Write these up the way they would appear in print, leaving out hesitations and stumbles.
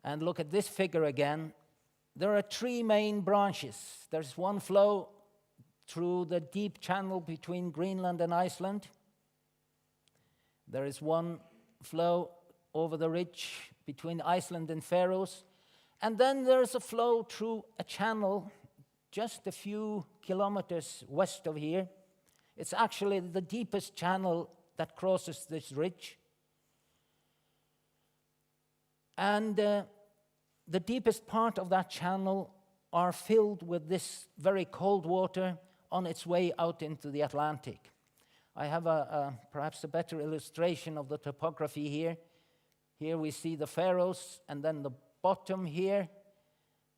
And look at this figure again. There are three main branches. There's one flow through the deep channel between Greenland and Iceland. There is one flow over the ridge between Iceland and Faroes. And then there's a flow through a channel just a few kilometers west of here. It's actually the deepest channel that crosses this ridge. And the deepest part of that channel are filled with this very cold water on its way out into the Atlantic. I have perhaps a better illustration of the topography here. Here we see the Faroes, and then the bottom here,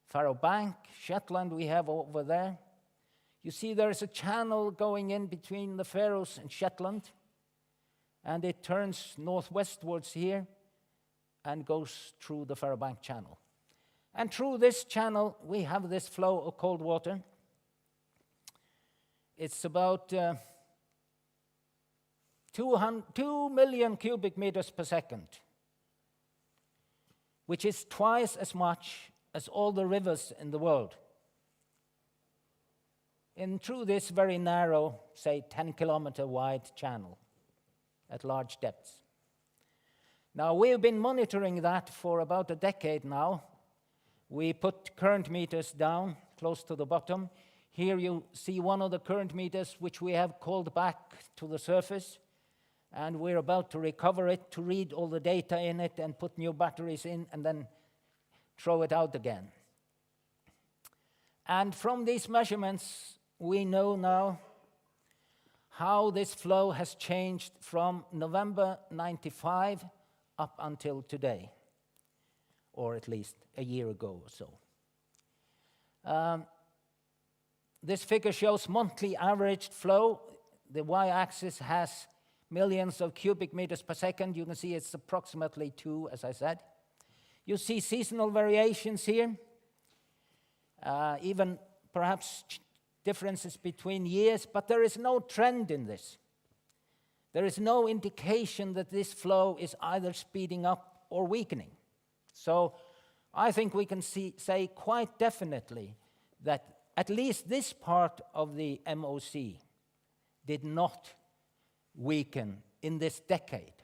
Faroe Bank, Shetland we have over there. You see there's a channel going in between the Faroes and Shetland, and it turns northwestwards here and goes through the Faroe Bank channel. And through this channel, we have this flow of cold water. It's about 2 million cubic meters per second, which is twice as much as all the rivers in the world. And through this very narrow, say 10-kilometer wide channel at large depths. Now, we've been monitoring that for about a decade now. We put current meters down close to the bottom. Here you see one of the current meters which we have called back to the surface, and we're about to recover it to read all the data in it and put new batteries in and then throw it out again. And from these measurements, we know now how this flow has changed from November 95 up until today, or at least a year ago or so. This figure shows monthly averaged flow. The y-axis has millions of cubic meters per second. You can see it's approximately 2, as I said. You see seasonal variations here, even perhaps differences between years, but there is no trend in this. There is no indication that this flow is either speeding up or weakening. So I think we can say quite definitely that at least this part of the MOC did not weaken in this decade.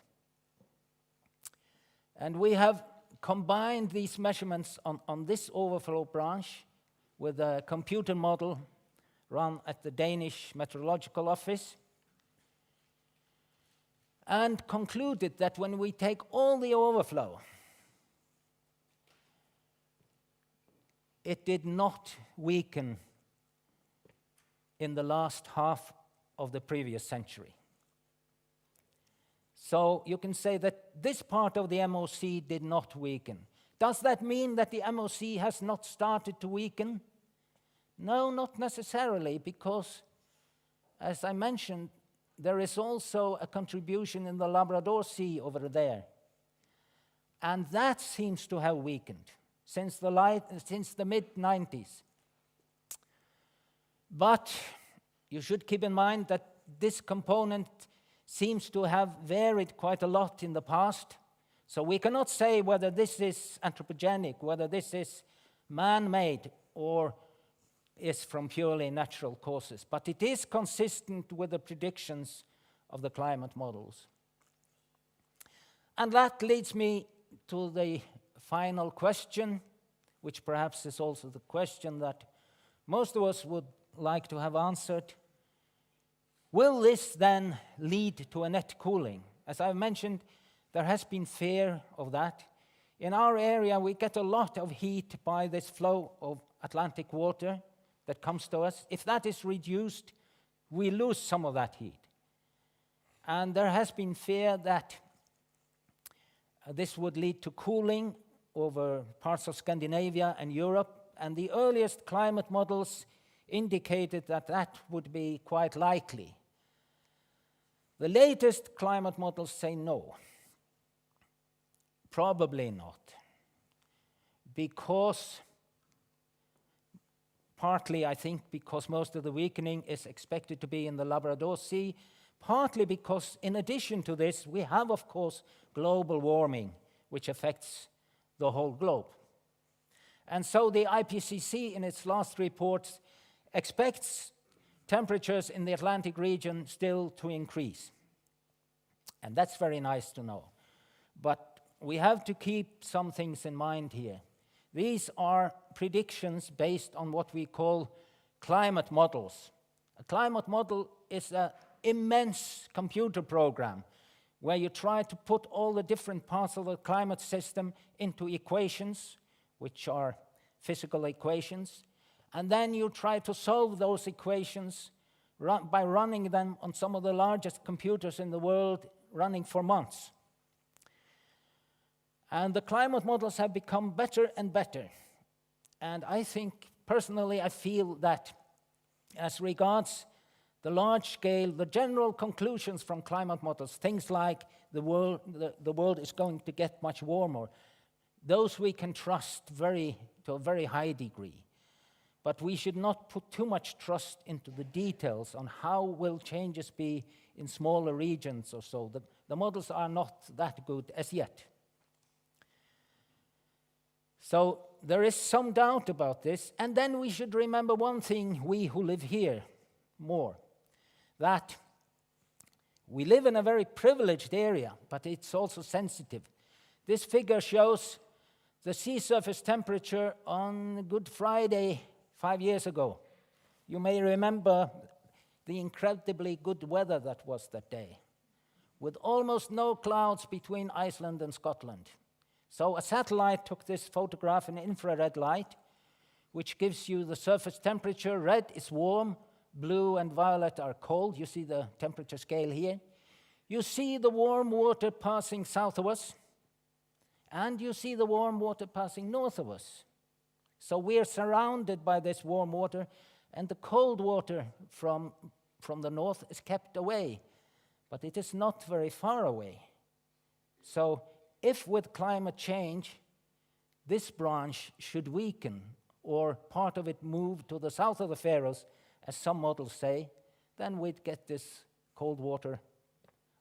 And we have combined these measurements on this overflow branch with a computer model run at the Danish Meteorological Office, and concluded that when we take all the overflow, it did not weaken in the last half of the previous century. So you can say that this part of the MOC did not weaken. Does that mean that the MOC has not started to weaken? No, not necessarily, because, as I mentioned, there is also a contribution in the Labrador Sea over there. And that seems to have weakened since the mid-90s. But you should keep in mind that this component seems to have varied quite a lot in the past. So we cannot say whether this is anthropogenic, whether this is man-made, or is from purely natural causes. But it is consistent with the predictions of the climate models. And that leads me to the final question, which perhaps is also the question that most of us would like to have answered. Will this then lead to a net cooling? As I've mentioned, there has been fear of that. In our area, we get a lot of heat by this flow of Atlantic water that comes to us. If that is reduced, we lose some of that heat. And there has been fear that this would lead to cooling over parts of Scandinavia and Europe, and the earliest climate models indicated that that would be quite likely. The latest climate models say no, probably not, because partly, I think, because most of the weakening is expected to be in the Labrador Sea, partly because, in addition to this, we have, of course, global warming, which affects the whole globe. And so the IPCC, in its last report, expects temperatures in the Atlantic region still to increase. And that's very nice to know. But we have to keep some things in mind here. These are predictions based on what we call climate models. A climate model is an immense computer program where you try to put all the different parts of the climate system into equations, which are physical equations, and then you try to solve those equations by running them on some of the largest computers in the world, running for months. And the climate models have become better and better. And I think, personally, I feel that as regards the large scale, the general conclusions from climate models, things like the world is going to get much warmer, those we can trust to a very high degree. But we should not put too much trust into the details on how will changes be in smaller regions or so. The models are not that good as yet. So there is some doubt about this. And then we should remember one thing, we who live here more, that we live in a very privileged area, but it's also sensitive. This figure shows the sea surface temperature on Good Friday 5 years ago. You may remember the incredibly good weather that was that day, with almost no clouds between Iceland and Scotland. So a satellite took this photograph in infrared light, which gives you the surface temperature. Red is warm, blue and violet are cold. You see the temperature scale here. You see the warm water passing south of us, and you see the warm water passing north of us. So we are surrounded by this warm water, and the cold water from the north is kept away, but it is not very far away. So if with climate change, this branch should weaken, or part of it move to the south of the Faroes, as some models say, then we'd get this cold water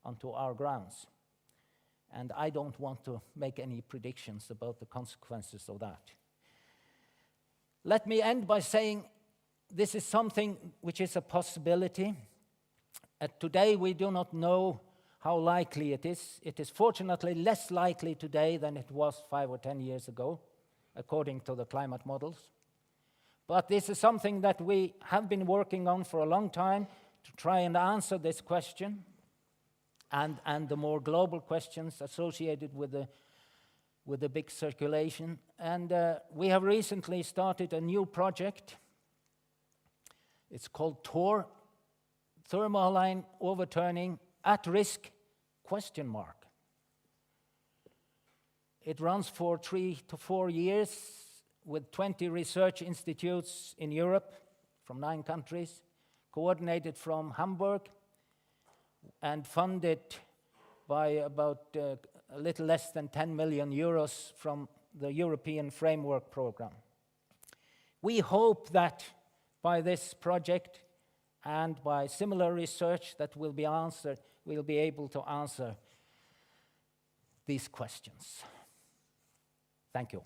onto our grounds. And I don't want to make any predictions about the consequences of that. Let me end by saying this is something which is a possibility. Today we do not know how likely it is. It is fortunately less likely today than it was 5 or 10 years ago, according to the climate models. But this is something that we have been working on for a long time to try and answer this question and the more global questions associated with the big circulation. And we have recently started a new project. It's called TOR, Thermaline Overturning at Risk, ? It runs for 3 to 4 years with 20 research institutes in Europe from 9 countries, coordinated from Hamburg and funded by about a little less than 10 million euros from the European Framework Program. We hope that by this project and by similar research that will be answered, we'll be able to answer these questions. Thank you.